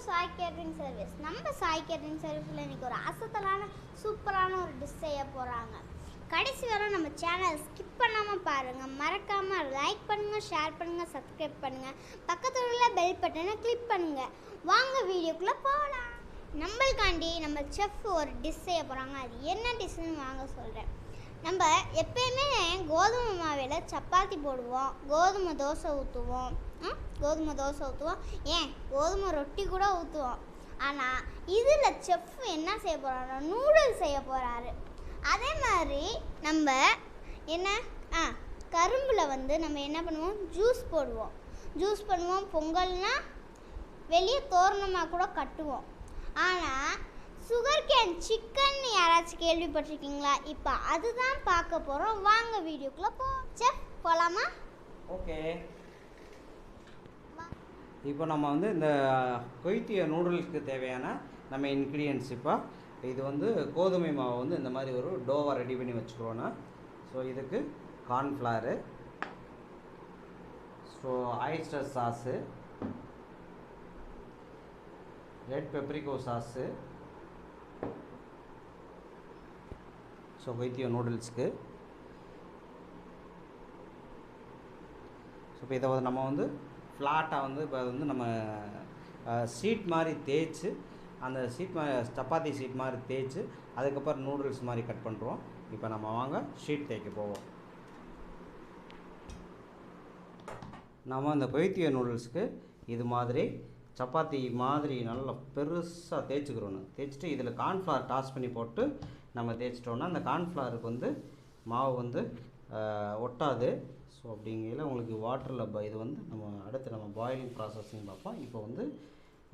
Sai catering service. நம்ம Sai catering சர்வீஸில் இன்றைக்கி ஒரு அசத்தலான சூப்பரான ஒரு டிஷ் செய்ய போகிறாங்க. கடைசி வரை நம்ம சேனல் ஸ்கிப் பண்ணாமல் பாருங்கள். மறக்காமல் லைக் பண்ணுங்கள், ஷேர் பண்ணுங்கள், சப்ஸ்கிரைப் பண்ணுங்கள், பக்கத்தில் உள்ள பெல் பட்டனை கிளிக் பண்ணுங்கள். வாங்க வீடியோக்குள்ளே போகலாம். நம்மளுக்காண்டி நம்ம செஃப் ஒரு டிஷ் செய்ய போகிறாங்க. அது என்ன டிஷ்ஷுன்னு வாங்க சொல்கிறேன். நம்ம எப்பயுமே கோதுமை மாவில் சப்பாத்தி போடுவோம், கோதுமை தோசை ஊற்றுவோம், ஏன் கோதுமை ரொட்டி கூட ஊற்றுவோம். ஆனால் இதில் செஃப் என்ன செய்ய போகிறாரு, நூடுல்ஸ் செய்ய போகிறாரு. அதே மாதிரி நம்ம என்ன கரும்பில் நம்ம என்ன பண்ணுவோம், ஜூஸ் பண்ணுவோம். பொங்கல்னால் வெளியே தோரணமாக கூட கட்டுவோம். ஆனால் சுகர்கேன் சிக்கன் யாராச்சும் கேள்விப்பட்டிருக்கீங்களா? இப்போ அதுதான் பார்க்க போகிறோம். வாங்க வீடியோக்குள்ளே செஃப் போகலாமா? ஓகே. இப்போ நம்ம இந்த கொய்த்திய நூடுல்ஸ்க்கு தேவையான நம்ம இன்க்ரீடியன்ட்ஸ் இப்போ இது கோதுமை மாவு இந்த மாதிரி ஒரு டோவாக ரெடி பண்ணி வச்சுக்கிறோன்னா. ஸோ இதுக்கு cornflour, so oyster sauce, red paprika sauce, so கொய்த்தியோ நூடுல்ஸ்க்கு. ஸோ இப்போ இதை நம்ம ஃப்ளாட்டாக இப்போ நம்ம ஷீட் மாதிரி தேய்ச்சி, அந்த ஷீட் மாதிரி சப்பாத்தி ஷீட் மாதிரி தேய்ச்சி அதுக்கப்புறம் நூடுல்ஸ் மாதிரி கட் பண்ணுறோம். இப்போ நம்ம வாங்க ஷீட் தேய்க்க போவோம். நம்ம இந்த கொய்த்தியோ நூடுல்ஸ்க்கு இது மாதிரி சப்பாத்தி மாதிரி நல்லா பெருசாக தேய்ச்சிட்டு இதில் கார்ன்ஃப்ளவர் டாஸ் பண்ணி போட்டு நம்ம தேய்ச்சிட்டோன்னா அந்த கார்ன்ஃப்ளவருக்கு மாவு ஒட்டாது. ஸோ அப்படிங்கையில் உங்களுக்கு வாட்டரில் இது நம்ம அடுத்து நம்ம பாயிலிங் ப்ராசஸிங் பார்ப்போம். இப்போ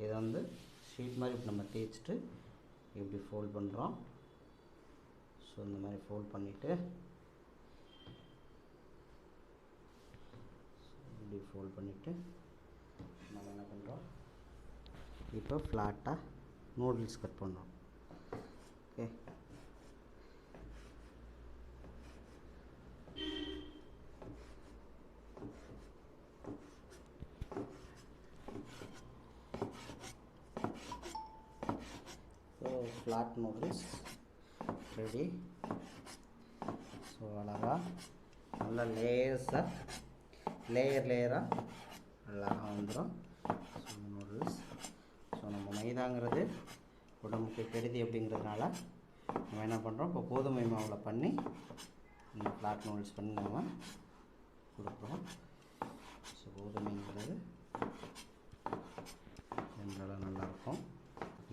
இதை ஷீட் மாதிரி இப்போ நம்ம தேய்ச்சிட்டு இப்படி ஃபோல்ட் பண்ணுறோம். ஸோ இந்த மாதிரி ஃபோல்ட் பண்ணிவிட்டு இப்படி ஃபோல்ட் பண்ணிவிட்டு நம்ம என்ன பண்ணுறோம், இப்போ ஃப்ளாட்டாக நூடுல்ஸ் கட் பண்ணுறோம். Okay. So flat noodles ready. So அழகாக நல்லா லேயராக அழகாக வந்துடும் ஸோ நூடுல்ஸ். ஸோ நம்ம மைதாங்கிறது உடம்புக்கு கெடுதி அப்படிங்கிறதுனால நம்ம என்ன பண்ணுறோம், இப்போ கோதுமை மாவில் பண்ணி இந்த ஃப்ளாட் நூடுல்ஸ் பண்ணி நம்ம கொடுக்குறோம். ஸோ கோதுமைங்கிறது ஜென்ரலாக நல்லாயிருக்கும்.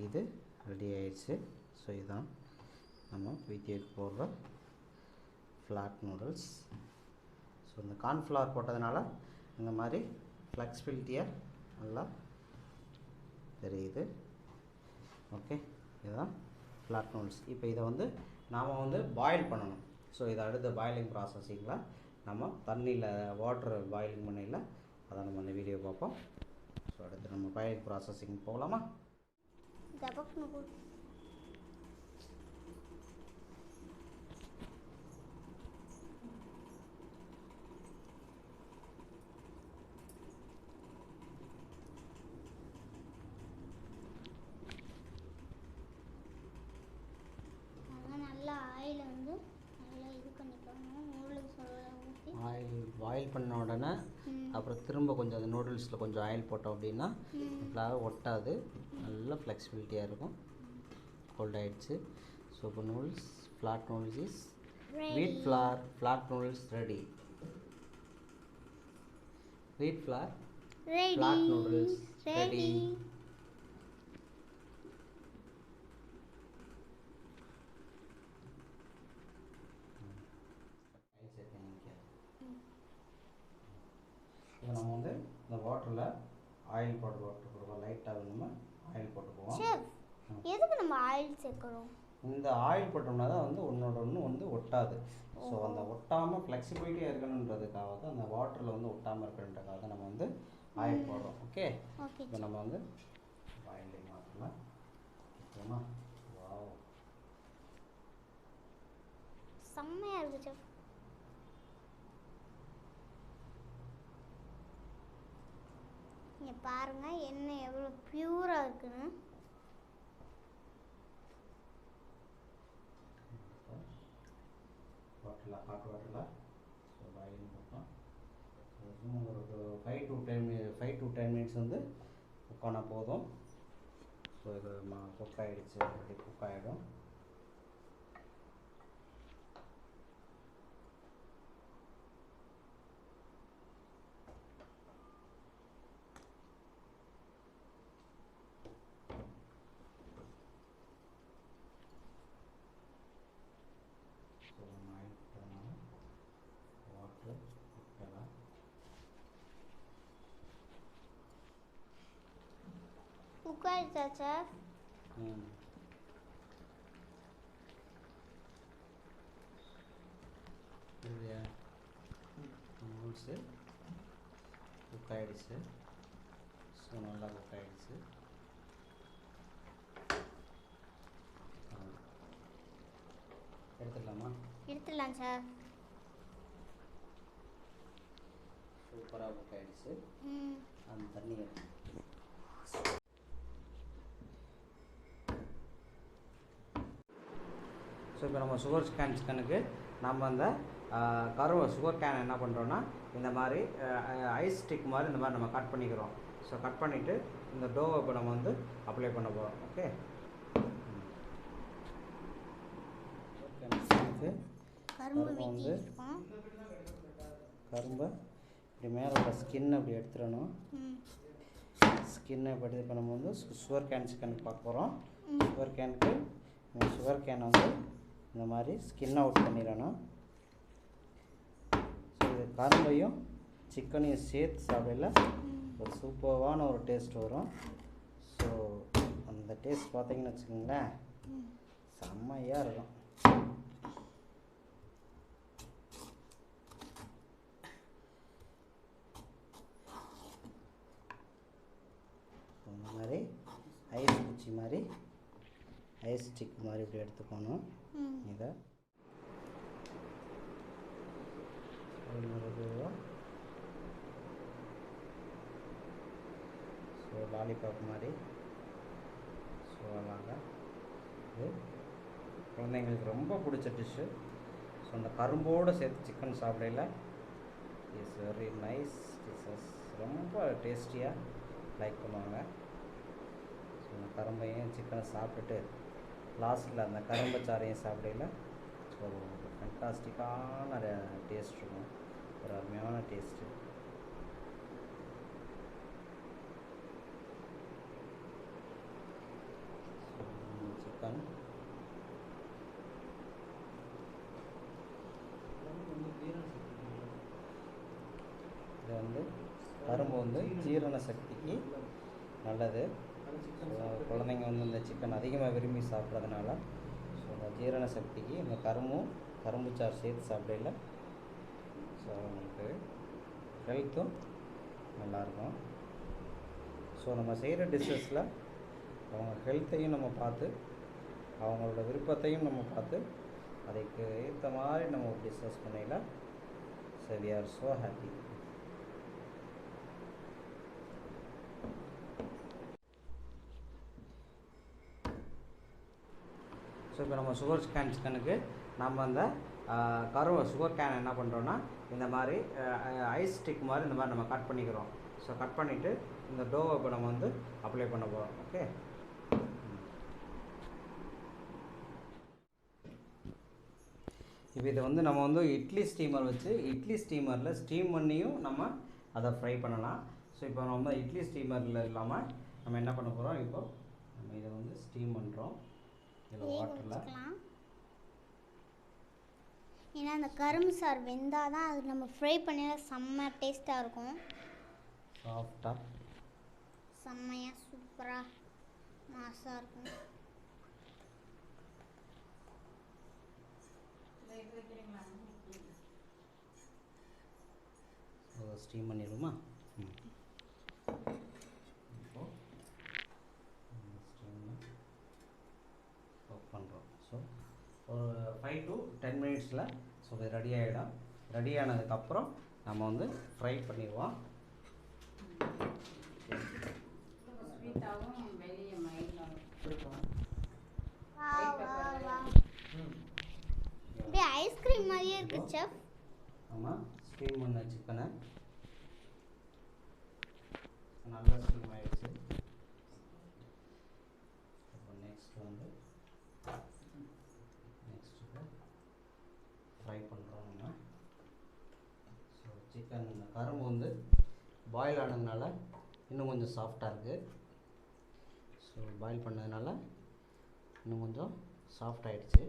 இது ரெடி ஆயிடுச்சு. ஸோ இதுதான் நம்ம கொய்த்தியோக்கு போடுற ஃப்ளாட் நூடுல்ஸ். ஸோ இந்த கார்ன்ஃப்ளவர் போட்டதுனால இந்த மாதிரி ஃப்ளெக்சிபிலிட்டியாக நல்லா தெரியுது. ஓகே, இதுதான் ஃப்ளாட் நூடுல்ஸ். இப்போ இதை நாம் பாயில் பண்ணணும். ஸோ இதை அடுத்த பாயிலிங் ப்ராசஸிங்கில் நம்ம தண்ணியில் வாட்டர் பாயிலிங் பண்ணையில் அதை நம்ம அந்த வீடியோ பார்ப்போம். ஸோ அடுத்து நம்ம பாயிலிங் ப்ராசஸிங் போகலாமா? ஆயில் பாயில் பண்ண உடனே அப்புறம் திரும்ப கொஞ்சம் அந்த நூடுல்ஸில் கொஞ்சம் ஆயில் போட்டோம் அப்படின்னா ஃப்ளார் ஒட்டாது, நல்லா ஃப்ளெக்சிபிலிட்டியாக இருக்கும். கோல்ட் ஆகிடுச்சு. ஸோ இப்போ நூடுல்ஸ் ஃப்ளாட் நூடுல்ஸ் இஸ் வீட் ஃப்ளார் ஃப்ளாட் நூடுல்ஸ் ரெடி. வீட் ஃப்ளார் ஃப்ளாட் நூடுல்ஸ் ரெடி. இப்போ நம்ம இந்த வாட்டரில் ஆயில் போட்டுருவோம். லைட்டாக நம்ம ஆயில் போட்டுக்குவோம். எதுக்கு நம்ம ஆயில் சேர்க்குறோம்? இந்த ஆயில் போட்டோம்னா தான் ஒன்றோட ஒன்று ஒட்டாது. ஸோ அந்த ஒட்டாமல் ஃப்ளெக்சிபிலிட்டியாக இருக்கணுன்றதுக்காக தான் அந்த வாட்டரில் ஒட்டாமல் இருக்கணுன்றதுக்காக தான் நம்ம ஆயில் போடுறோம். ஓகே. இப்போ நம்ம ஆயிலே மாற்றலாம். ஓகேமா? வாவ், செம்மையாக இருக்குது செஃப். இங்கே பாருங்கள் எண்ணெய் எவ்வளோ பியூராக இருக்குன்னு. ஹாட் வாட்டரில் ஸோ பாயிலிங் பண்ணோம். ஒரு 5 to 10 minutes வந்து குக் ஆனால் போதும். ஸோ இது குக் ஆகிடுச்சு, அப்படி குக் ஆகிடும். குக் ஆகிடுச்சா சார்? நூல்ஸு குக் ஆகிடுச்சு. ஸோ நல்லா குக் ஆகிடுச்சு. எடுத்துடலாமா? எடுத்துடலாம் சார். சூப்பராக குக் ஆகிடுச்சு. அந்த தண்ணி எடுத்து ஸோ இப்போ நம்ம சுகர் சிக்கனுக்கு நம்ம அந்த சுகர் கேன் என்ன பண்ணுறோன்னா இந்த மாதிரி ஐஸ் ஸ்டிக் மாதிரி இந்த மாதிரி நம்ம கட் பண்ணிக்கிறோம். ஸோ கட் பண்ணிவிட்டு இந்த டோவை இப்போ நம்ம வந்து அப்ளை பண்ண போகிறோம். ஓகே, கரும்பை இப்படி மேலே உள்ள ஸ்கின் அப்படி எடுத்துடணும். ஸ்கின்னை இப்படி இப்போ நம்ம வந்து சுகர் கேன் சிக்கனுக்கு பார்க்க போகிறோம். சுகர் கேனுக்கு சுகர் கேனை வந்து இந்த மாதிரி ஸ்கின் அவுட் பண்ணிடணும். ஸோ இது கரும்பையும் சிக்கனையும் சேர்த்து சாப்பிடல ஒரு சூப்பரான ஒரு டேஸ்ட் வரும். ஸோ அந்த டேஸ்ட் பார்த்தீங்கன்னு வச்சுக்கோங்களேன், செம்மையாக இருக்கும். இந்த மாதிரி ஐஸ் குச்சி மாதிரி ஐஸ் ஸ்டிக் மாதிரி இப்படி எடுத்துக்கணும். இதை ஸோ லாலிபாப் மாதிரி ஸோ அழகாக இது குழந்தைங்களுக்கு ரொம்ப பிடிச்ச டிஷ்ஷு. ஸோ அந்த கரும்போடு சேர்த்து சிக்கன் சாப்பிடல இஸ் வெரி நைஸ் டிஷ்ஷஸ். ரொம்ப டேஸ்டியாக லைக் பண்ணுவாங்க. ஸோ அந்த கரும்பையும் சிக்கனை சாப்பிட்டுட்டு லாஸ்ட்டில் அந்த கரும்பச்சாரையும் சாப்பிடல ஒரு ஃபேண்டாஸ்டிக்கான டேஸ்ட் இருக்கும். ஒரு அருமையான டேஸ்ட்டு. சிக்கன் இது வந்து கரும்பு வந்து ஜீரண சக்திக்கு நல்லது. குழந்தைங்க வந்து இந்த சிக்கன் அதிகமாக விரும்பி சாப்பிட்றதுனால ஸோ இந்த ஜீரண சக்திக்கு இந்த கரும்புச்சாறு சேர்த்து சாப்பிடல ஸோ அவங்களுக்கு ஹெல்த்தும் நல்லாயிருக்கும். ஸோ நம்ம செய்கிற டிஷ்ஷஸில் அவங்க ஹெல்த்தையும் நம்ம பார்த்து அவங்களோட விருப்பத்தையும் நம்ம பார்த்து அதுக்கு ஏற்ற மாதிரி நம்ம டிஸ்கஸ் பண்ணல. So we are so happy. So இப்போ நம்ம சிக்கனுக்கு நம்ம அந்த சுகர் கேன் என்ன பண்ணுறோன்னா இந்த மாதிரி ஐஸ் ஸ்டிக் மாதிரி இந்த மாதிரி நம்ம கட் பண்ணிக்கிறோம். ஸோ கட் பண்ணிவிட்டு இந்த டோவை இப்போ நம்ம வந்து அப்ளை பண்ண போகிறோம். ஓகே, இப்போ இதை வந்து நம்ம வந்து இட்லி ஸ்டீமர் வச்சு இட்லி ஸ்டீமரில் ஸ்டீம் பண்ணியும் நம்ம அதை ஃப்ரை பண்ணலாம். ஸோ இப்போ நம்ம இட்லி ஸ்டீமரில் இல்லாமல் நம்ம என்ன பண்ண போகிறோம், இப்போ நம்ம இதை வந்து ஸ்டீம் பண்ணுறோம் இதில் வாட்டரில். ஏன்னா அந்த கரும்பு சாறு வெந்தால் தான் அது நம்ம ஃப்ரை பண்ணினா செம்ம டேஸ்ட்டாக இருக்கும். சாஃப்டாக செம்மையாக சூப்பராக மாசாக இருக்கும். ஸ்டீம் பண்ணிடுமா? பண்ணுறோம். ஸோ ஒரு 5 to 10 மினிட்ஸில் ஸோ இது ரெடி ஆகிடும். ரெடி ஆனதுக்கப்புறம் நம்ம வந்து ஃப்ரை பண்ணிடுவோம். ஒயிட்டாவும் வெளியே மைல்டாவும் வாவ் வாவ் வாவ் அப்படியே ஐஸ்கிரீம் மாதிரியே இருக்கு செஃப். ஆமாம், ஸ்டீம் பண்ண சிக்கனை நல்லா ஸ்டீம் ஆகிடுச்சு. அப்புறம் நெக்ஸ்ட் வந்து ஃப்ரை பண்ணுறோம் நம்ம. ஸோ சிக்கன் இந்த கரும்பு வந்து பாயில் ஆனதுனால இன்னும் கொஞ்சம் சாஃப்டாக இருக்குது. ஸோ பாயில் பண்ணதுனால இன்னும் கொஞ்சம் சாஃப்ட் ஆகிடுச்சு.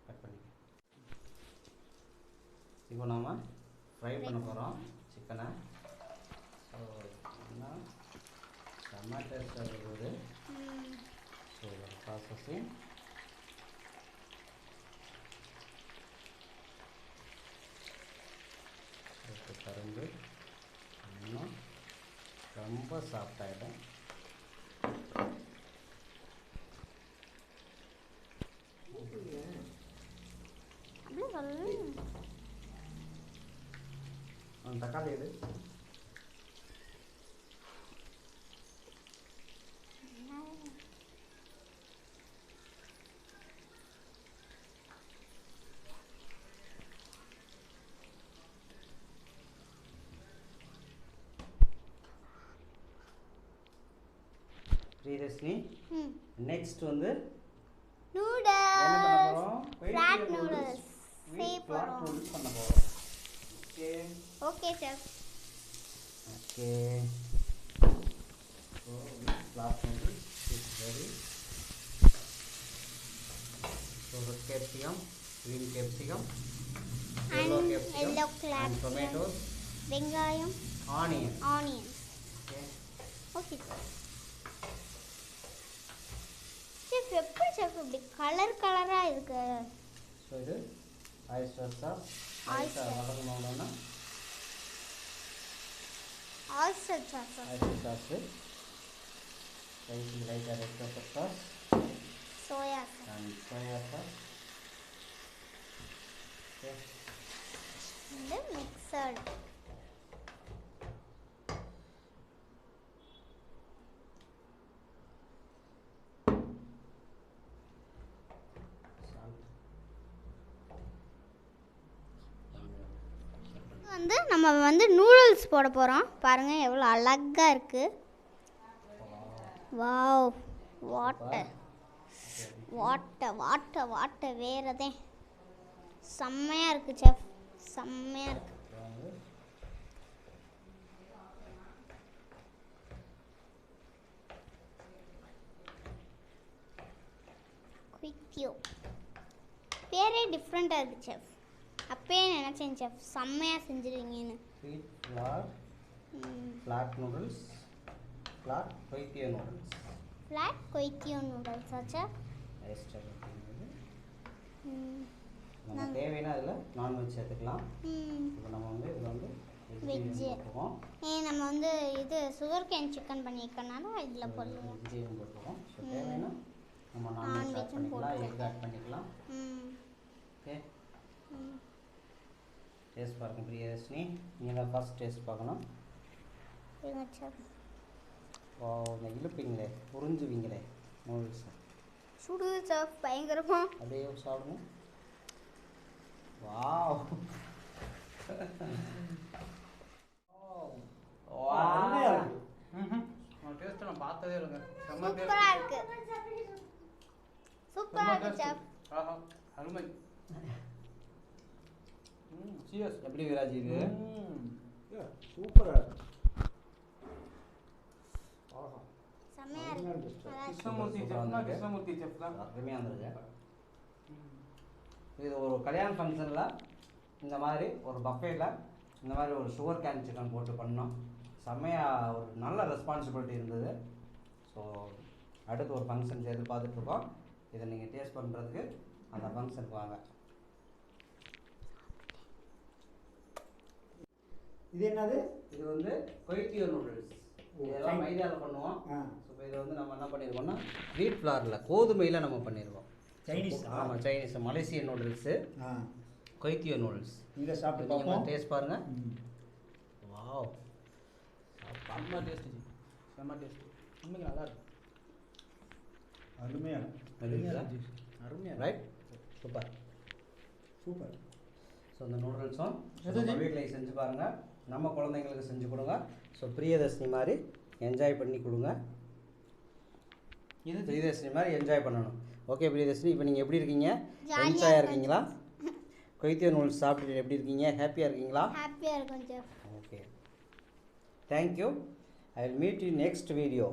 கட் பண்ணி இப்போ நாம் ஃப்ரை பண்ண போகிறோம் சிக்கனை. ஸோ என்ன செம்ம டேஸ்ட்டாக இருக்குது. ஸோ ப்ராசஸிங் கரும்பு இன்னும் ரொம்ப சாஃப்டாகிடும். தக்காளி எது? ஸ்ரீரஸ்னி, நெக்ஸ்ட் வந்து நூடுல்ஸ், என்ன பண்ண போறோம்? ஃப்ளாட் நூடுல்ஸ் செய்ய ஃப்ளாட் போறோம். நூடுல்ஸ் பண்ண போறோம். Okay okay chef. Okay, so flat noodles is ready. So red capsicum, green capsicum, yellow and capsicum, yellow and capsicum, tomatoes, வெங்காயம், onions. okay chef. செஃப் எப்படி செஃப் இப்படி கலர் கலரா இருக்கு? So இது ஆயிஸ்டர் சாஸ். Oyster. வளர்க்கணும்னா oyster sauce. Oyster sauce, லைட்டாக red pepper sauce soya sauce and soya sauce. Okay. இந்த mixed. வந்து நம்ம வந்து நூடுல்ஸ் போட போகிறோம். பாருங்கள் எவ்வளோ அழகாக இருக்குது. Wow, water water water water வேறதே செம்மையாக இருக்குது செஃப், செம்மையாக இருக்குது. குயிக்யூ பேரே டிஃப்ரெண்ட்டாக இருக்குது செஃப். அப்பயே நினச்சேன் செஃப் செம்மையாக செஞ்சுருவீங்கன்னு. Sweet flour, flat noodles, flat Koithio noodles. Flat கொய்த்தியோ நூடுல்ஸா செஃப்? Oyster அப்படிங்கிறது நம்ம தேவைன்னா அதில் நான்வெஜ் சேர்த்துக்கலாம். இப்போ நம்ம வந்து இதில் வந்து வெஜ்ஜு போட்டுருவோம். நம்ம வந்து இது சுகர்கேன் சிக்கன் பண்ணியிருக்கனால இதில் போடுவோம். வெஜிடேரியன் போட்டுருவோம். ஸோ தேவைன்னா நம்ம நான்வெஜ் ஆட் நான்வெஜ்ஜும் பண்ணிக்கலாம், எக் போட்டுக்கலாம். ஆட் பண்ணிக்கலாம். ஓகே, டேஸ்ட் பாருங்க பிரியதர்ஷினி, நீங்கள் தான் ஃபஸ்ட் டேஸ்ட் பார்க்கணும். செஃப் ஓ, இந்த இழுப்பீங்களே, புரிஞ்சுவீங்களே நூடுல்ஸ் சுடு செஃப் பயங்கரமா. அப்படியே சாப்பிடுங்க. வாவ், டேஸ்ட் நான் பார்த்ததே இல்லைங்க. சூப்பரா இருக்கு, சூப்பரா இருக்கு செஃப். ஆஹா, அருமை. சீரியஸ். எப்படி விராஜ் இது? சூப்பரா இருக்கு. ஆஹா, செம்மையா இருக்கு. கிருஷ்ணமூர்த்தி செஃப்னா கிருஷ்ணமூர்த்தி செஃப் தான். அருமையாக இருந்தது. இது ஒரு கல்யாண ஃபங்க்ஷனில் இந்த மாதிரி ஒரு பஃபேல இந்த மாதிரி ஒரு சுகர் கேன் சிக்கன் போட்டு பண்ணோம். செம்மையாக ஒரு நல்ல ரெஸ்பான்சிபிலிட்டி இருந்தது. ஸோ அடுத்து ஒரு ஃபங்க்ஷன் எதிர்பார்த்துட்ருக்கோம். இதை நீங்கள் டேஸ்ட் பண்ணுறதுக்கு அந்த ஃபங்க்ஷனுக்கு வாங்க. இது என்னது? இது வந்து கொய்த்தியோ நூடுல்ஸ். இதெல்லாம் மைதாவில் பண்ணுவோம். ஸோ இதை வந்து நம்ம என்ன பண்ணியிருக்கோம்னா வீட் ஃப்ளாரில், கோதுமையில் நம்ம பண்ணியிருக்கோம். சைனீஸ். ஆமாம், சைனீஸ், மலேசியன் நூடுல்ஸு, கொய்த்தியோ நூடுல்ஸ். இதை சாப்பிட்டு நீங்கள் பார்ப்போம். டேஸ்ட் பாருங்கள். வாவ் செம்ம டேஸ்ட் ஜி செம்ம டேஸ்ட் உண்மைக்கு நல்லா இருக்கு அருமையான அருமையா ஜி அருமையா ரைட் சூப்பர் சூப்பர். ஸோ இந்த நூடுல்ஸும் எது ஜி? வீட்டில் செஞ்சு பாருங்கள், நம்ம குழந்தைங்களுக்கு செஞ்சு கொடுங்க. ஸோ பிரியதர்ஷினி மாதிரி என்ஜாய் பண்ணி கொடுங்க. இது பிரியதர்ஷினி மாதிரி என்ஜாய் பண்ணணும். ஓகே பிரியதர்ஷினி, இப்போ நீங்கள் எப்படி இருக்கீங்க? Jolly-ஆ என்ஜாயாக இருக்கேன். இருக்கீங்களா? கொய்த்தியோ நூல்ஸ் சாப்பிட்டுட்டு எப்படி இருக்கீங்க? ஹாப்பியாக இருக்கீங்களா? ஹாப்பியாக இருக்கும் chef. Okay. Thank you. I will meet you next video.